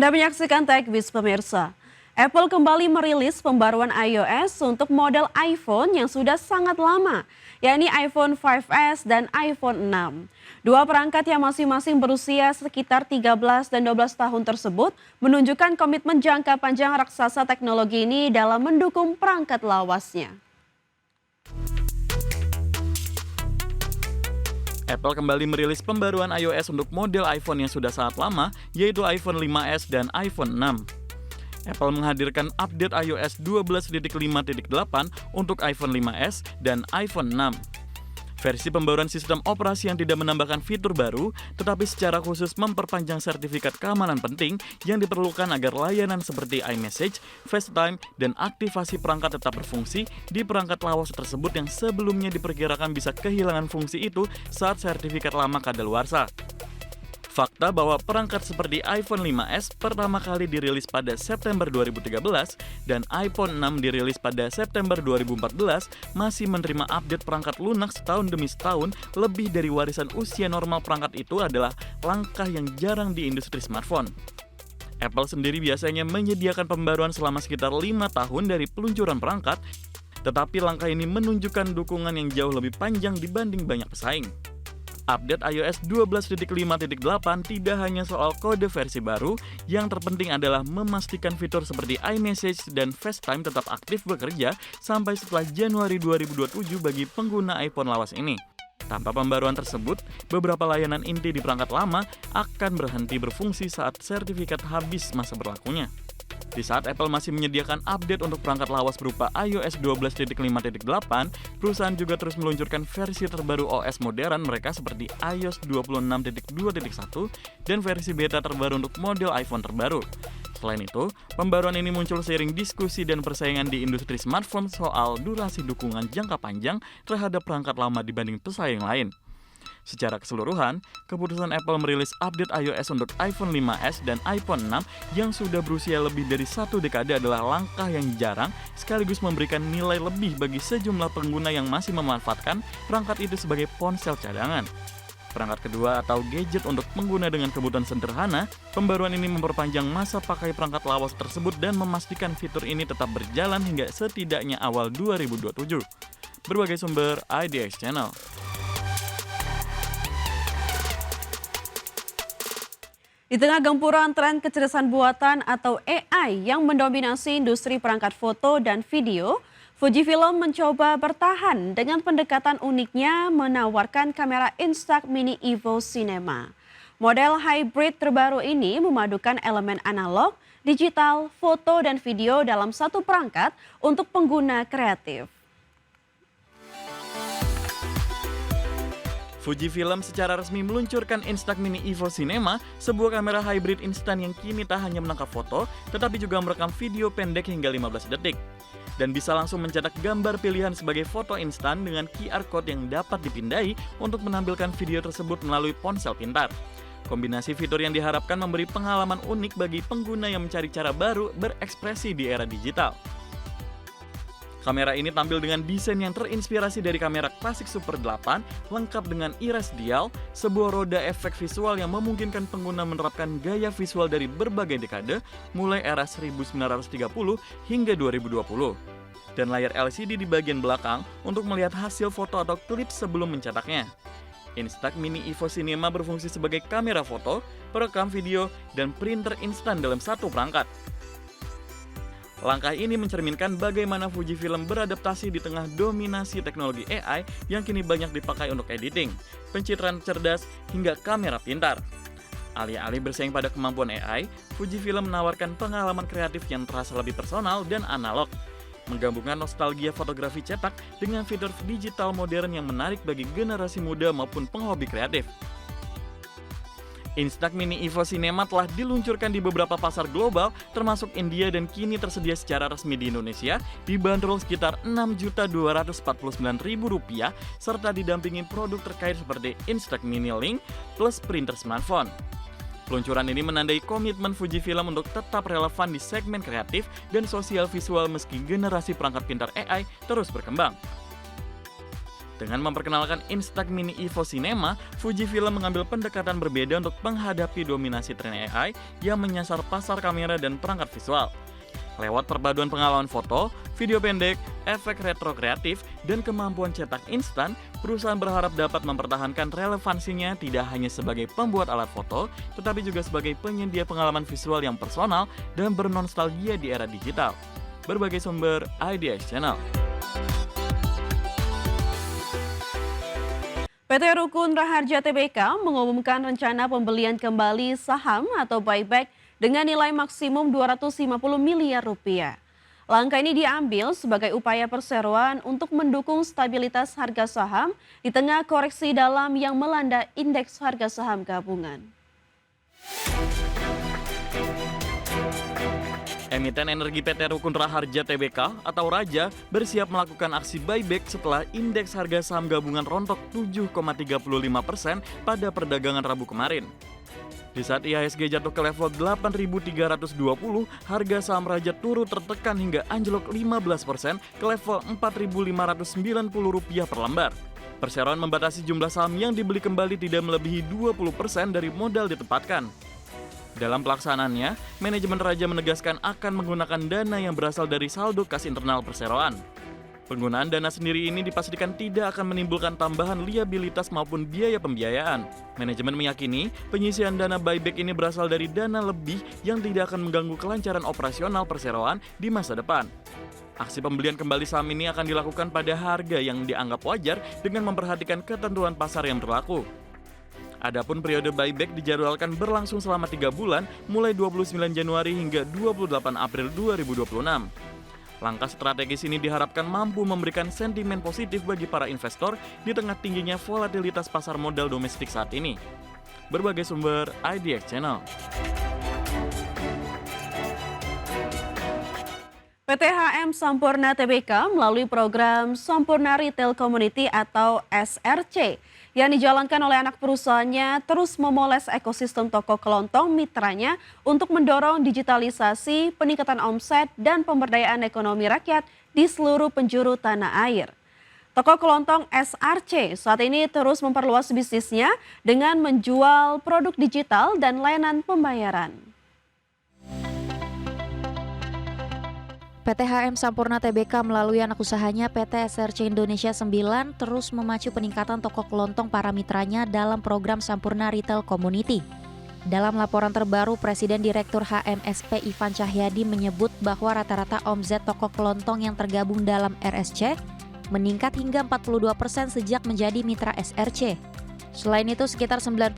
Anda menyaksikan TechBiz pemirsa. Apple kembali merilis pembaruan iOS untuk model iPhone yang sudah sangat lama, yakni iPhone 5S dan iPhone 6. Dua perangkat yang masing-masing berusia sekitar 13 dan 12 tahun tersebut menunjukkan komitmen jangka panjang raksasa teknologi ini dalam mendukung perangkat lawasnya. Apple kembali merilis pembaruan iOS untuk model iPhone yang sudah sangat lama, yaitu iPhone 5S dan iPhone 6. Apple menghadirkan update iOS 12.5.8 untuk iPhone 5S dan iPhone 6. Versi pembaruan sistem operasi yang tidak menambahkan fitur baru, tetapi secara khusus memperpanjang sertifikat keamanan penting yang diperlukan agar layanan seperti iMessage, FaceTime, dan aktivasi perangkat tetap berfungsi di perangkat lawas tersebut yang sebelumnya diperkirakan bisa kehilangan fungsi itu saat sertifikat lama kadaluarsa. Fakta bahwa perangkat seperti iPhone 5S pertama kali dirilis pada September 2013 dan iPhone 6 dirilis pada September 2014 masih menerima update perangkat lunak setahun demi setahun lebih dari warisan usia normal perangkat itu adalah langkah yang jarang di industri smartphone. Apple sendiri biasanya menyediakan pembaruan selama sekitar 5 tahun dari peluncuran perangkat, tetapi langkah ini menunjukkan dukungan yang jauh lebih panjang dibanding banyak pesaing. Update iOS 12.5.8 tidak hanya soal kode versi baru, yang terpenting adalah memastikan fitur seperti iMessage dan FaceTime tetap aktif bekerja sampai setelah Januari 2027 bagi pengguna iPhone lawas ini. Tanpa pembaruan tersebut, beberapa layanan inti di perangkat lama akan berhenti berfungsi saat sertifikat habis masa berlakunya. Di saat Apple masih menyediakan update untuk perangkat lawas berupa iOS 12.5.8, perusahaan juga terus meluncurkan versi terbaru OS modern mereka seperti iOS 26.2.1 dan versi beta terbaru untuk model iPhone terbaru. Selain itu, pembaruan ini muncul seiring diskusi dan persaingan di industri smartphone soal durasi dukungan jangka panjang terhadap perangkat lama dibanding pesaing lain. Secara keseluruhan, keputusan Apple merilis update iOS untuk iPhone 5S dan iPhone 6 yang sudah berusia lebih dari 1 dekade adalah langkah yang jarang sekaligus memberikan nilai lebih bagi sejumlah pengguna yang masih memanfaatkan perangkat itu sebagai ponsel cadangan. Perangkat kedua atau gadget untuk pengguna dengan kebutuhan sederhana, pembaruan ini memperpanjang masa pakai perangkat lawas tersebut dan memastikan fitur ini tetap berjalan hingga setidaknya awal 2027. Berbagai sumber IDX Channel. Di tengah gempuran tren kecerdasan buatan atau AI yang mendominasi industri perangkat foto dan video, Fujifilm mencoba bertahan dengan pendekatan uniknya menawarkan kamera Instax Mini Evo Cinema. Model hybrid terbaru ini memadukan elemen analog, digital, foto, dan video dalam satu perangkat untuk pengguna kreatif. Fujifilm secara resmi meluncurkan Instax Mini Evo Cinema, sebuah kamera hybrid instan yang kini tak hanya menangkap foto, tetapi juga merekam video pendek hingga 15 detik. Dan bisa langsung mencetak gambar pilihan sebagai foto instan dengan QR Code yang dapat dipindai untuk menampilkan video tersebut melalui ponsel pintar. Kombinasi fitur yang diharapkan memberi pengalaman unik bagi pengguna yang mencari cara baru berekspresi di era digital. Kamera ini tampil dengan desain yang terinspirasi dari kamera klasik Super 8, lengkap dengan iris dial, sebuah roda efek visual yang memungkinkan pengguna menerapkan gaya visual dari berbagai dekade, mulai era 1930 hingga 2020. Dan layar LCD di bagian belakang untuk melihat hasil foto atau klip sebelum mencetaknya. Instax Mini Evo Cinema berfungsi sebagai kamera foto, perekam video, dan printer instan dalam satu perangkat. Langkah ini mencerminkan bagaimana Fujifilm beradaptasi di tengah dominasi teknologi AI yang kini banyak dipakai untuk editing, pencitraan cerdas, hingga kamera pintar. Alih-alih bersaing pada kemampuan AI, Fujifilm menawarkan pengalaman kreatif yang terasa lebih personal dan analog, menggabungkan nostalgia fotografi cetak dengan fitur digital modern yang menarik bagi generasi muda maupun penghobi kreatif. Instax Mini Evo Cinema telah diluncurkan di beberapa pasar global termasuk India dan kini tersedia secara resmi di Indonesia dibanderol sekitar Rp6.249.000 serta didampingi produk terkait seperti Instax Mini Link plus printer smartphone. Peluncuran ini menandai komitmen Fujifilm untuk tetap relevan di segmen kreatif dan sosial visual meski generasi perangkat pintar AI terus berkembang. Dengan memperkenalkan Instax Mini Evo Cinema, Fujifilm mengambil pendekatan berbeda untuk menghadapi dominasi tren AI yang menyasar pasar kamera dan perangkat visual. Lewat perpaduan pengalaman foto, video pendek, efek retro kreatif, dan kemampuan cetak instan, perusahaan berharap dapat mempertahankan relevansinya tidak hanya sebagai pembuat alat foto, tetapi juga sebagai penyedia pengalaman visual yang personal dan bernostalgia di era digital. Berbagai sumber IDX Channel. PT Rukun Raharja Tbk mengumumkan rencana pembelian kembali saham atau buyback dengan nilai maksimum 250 miliar rupiah. Langkah ini diambil sebagai upaya perseroan untuk mendukung stabilitas harga saham di tengah koreksi dalam yang melanda indeks harga saham gabungan. Emiten energi PT Rukun Raharja Tbk atau Raja bersiap melakukan aksi buyback setelah indeks harga saham gabungan rontok 7,35% pada perdagangan Rabu kemarin. Di saat IHSG jatuh ke level 8.320, harga saham Raja turut tertekan hingga anjlok 15% ke level Rp4.590 per lembar. Perseroan membatasi jumlah saham yang dibeli kembali tidak melebihi 20% dari modal ditempatkan. Dalam pelaksanaannya, manajemen Raja menegaskan akan menggunakan dana yang berasal dari saldo kas internal perseroan. Penggunaan dana sendiri ini dipastikan tidak akan menimbulkan tambahan liabilitas maupun biaya pembiayaan. Manajemen meyakini penyisian dana buyback ini berasal dari dana lebih yang tidak akan mengganggu kelancaran operasional perseroan di masa depan. Aksi pembelian kembali saham ini akan dilakukan pada harga yang dianggap wajar dengan memperhatikan ketentuan pasar yang berlaku. Adapun periode buyback dijadwalkan berlangsung selama 3 bulan, mulai 29 Januari hingga 28 April 2026. Langkah strategis ini diharapkan mampu memberikan sentimen positif bagi para investor di tengah tingginya volatilitas pasar modal domestik saat ini. Berbagai sumber IDX Channel. PT HM Sampurna Tbk melalui program Sampurna Retail Community atau SRC yang dijalankan oleh anak perusahaannya terus memoles ekosistem toko kelontong mitranya untuk mendorong digitalisasi, peningkatan omset, dan pemberdayaan ekonomi rakyat di seluruh penjuru tanah air. Toko kelontong SRC saat ini terus memperluas bisnisnya dengan menjual produk digital dan layanan pembayaran. PT HM Sampurna Tbk melalui anak usahanya PT SRC Indonesia 9 terus memacu peningkatan toko kelontong para mitranya dalam program Sampurna Retail Community. Dalam laporan terbaru, Presiden Direktur HMSP Ivan Cahyadi menyebut bahwa rata-rata omzet toko kelontong yang tergabung dalam RSC meningkat hingga 42% sejak menjadi mitra SRC. Selain itu, sekitar 92%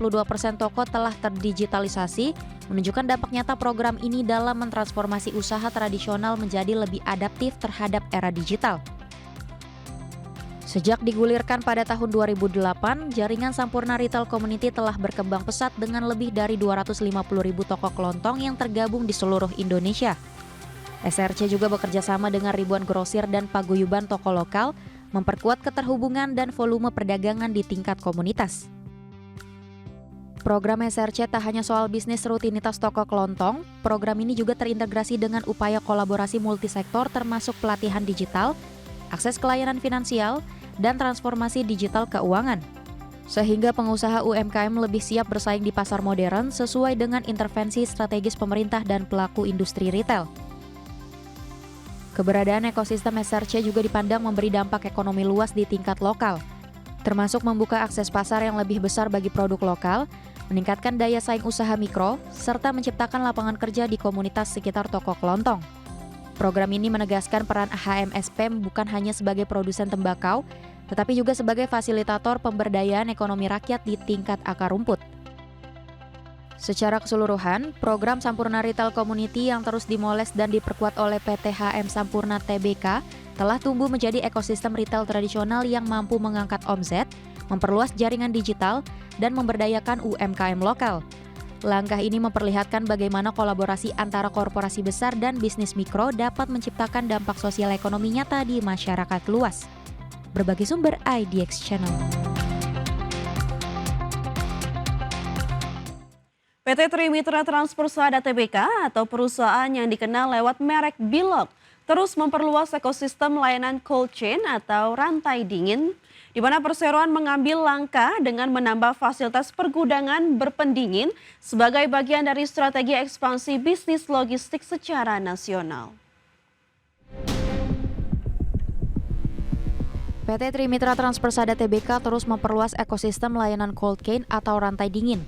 toko telah terdigitalisasi, menunjukkan dampak nyata program ini dalam mentransformasi usaha tradisional menjadi lebih adaptif terhadap era digital. Sejak digulirkan pada tahun 2008, jaringan Sampurna Retail Community telah berkembang pesat dengan lebih dari 250.000 toko kelontong yang tergabung di seluruh Indonesia. SRC juga bekerja sama dengan ribuan grosir dan paguyuban toko lokal, memperkuat keterhubungan dan volume perdagangan di tingkat komunitas. Program SRC tak hanya soal bisnis rutinitas toko kelontong, program ini juga terintegrasi dengan upaya kolaborasi multisektor termasuk pelatihan digital, akses ke layanan finansial, dan transformasi digital keuangan. Sehingga pengusaha UMKM lebih siap bersaing di pasar modern sesuai dengan intervensi strategis pemerintah dan pelaku industri retail. Keberadaan ekosistem SRC juga dipandang memberi dampak ekonomi luas di tingkat lokal, termasuk membuka akses pasar yang lebih besar bagi produk lokal, meningkatkan daya saing usaha mikro, serta menciptakan lapangan kerja di komunitas sekitar toko kelontong. Program ini menegaskan peran HMSP bukan hanya sebagai produsen tembakau, tetapi juga sebagai fasilitator pemberdayaan ekonomi rakyat di tingkat akar rumput. Secara keseluruhan, program Sampurna Retail Community yang terus dimoles dan diperkuat oleh PT HM Sampurna Tbk telah tumbuh menjadi ekosistem retail tradisional yang mampu mengangkat omzet, memperluas jaringan digital, dan memberdayakan UMKM lokal. Langkah ini memperlihatkan bagaimana kolaborasi antara korporasi besar dan bisnis mikro dapat menciptakan dampak sosial ekonomi nyata di masyarakat luas. Berbagai sumber IDX Channel. PT Trimitra Transpersada Tbk atau perusahaan yang dikenal lewat merek Bilog terus memperluas ekosistem layanan cold chain atau rantai dingin, di mana perseroan mengambil langkah dengan menambah fasilitas pergudangan berpendingin sebagai bagian dari strategi ekspansi bisnis logistik secara nasional. PT Trimitra Transpersada Tbk terus memperluas ekosistem layanan cold chain atau rantai dingin.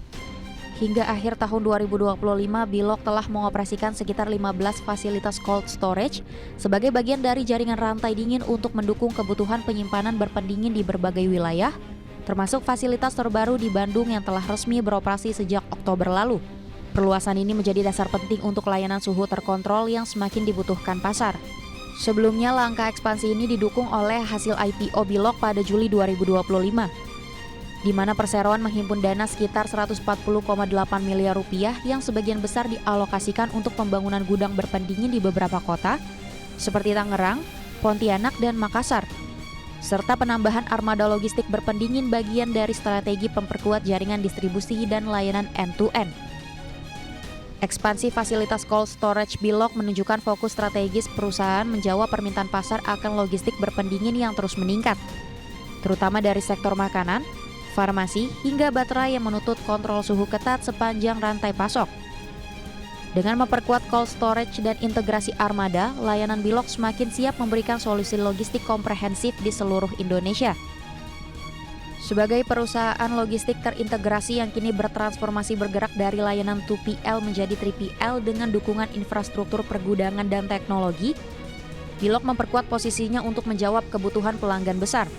Hingga akhir tahun 2025, Bilog telah mengoperasikan sekitar 15 fasilitas cold storage sebagai bagian dari jaringan rantai dingin untuk mendukung kebutuhan penyimpanan berpendingin di berbagai wilayah, termasuk fasilitas terbaru di Bandung yang telah resmi beroperasi sejak Oktober lalu. Perluasan ini menjadi dasar penting untuk layanan suhu terkontrol yang semakin dibutuhkan pasar. Sebelumnya, langkah ekspansi ini didukung oleh hasil IPO Bilog pada Juli 2025, di mana perseroan menghimpun dana sekitar 140,8 miliar rupiah yang sebagian besar dialokasikan untuk pembangunan gudang berpendingin di beberapa kota, seperti Tangerang, Pontianak, dan Makassar, serta penambahan armada logistik berpendingin bagian dari strategi memperkuat jaringan distribusi dan layanan end-to-end. Ekspansi fasilitas cold storage Bilog menunjukkan fokus strategis perusahaan menjawab permintaan pasar akan logistik berpendingin yang terus meningkat, terutama dari sektor makanan, farmasi, hingga baterai yang menuntut kontrol suhu ketat sepanjang rantai pasok. Dengan memperkuat cold storage dan integrasi armada, layanan Bilog semakin siap memberikan solusi logistik komprehensif di seluruh Indonesia. Sebagai perusahaan logistik terintegrasi yang kini bertransformasi bergerak dari layanan 2PL menjadi 3PL dengan dukungan infrastruktur pergudangan dan teknologi, Bilog memperkuat posisinya untuk menjawab kebutuhan pelanggan besar.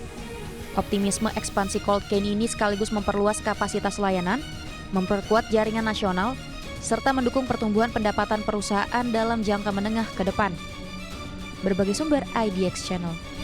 Optimisme ekspansi cold chain ini sekaligus memperluas kapasitas layanan, memperkuat jaringan nasional, serta mendukung pertumbuhan pendapatan perusahaan dalam jangka menengah ke depan. Berbagai sumber IDX Channel.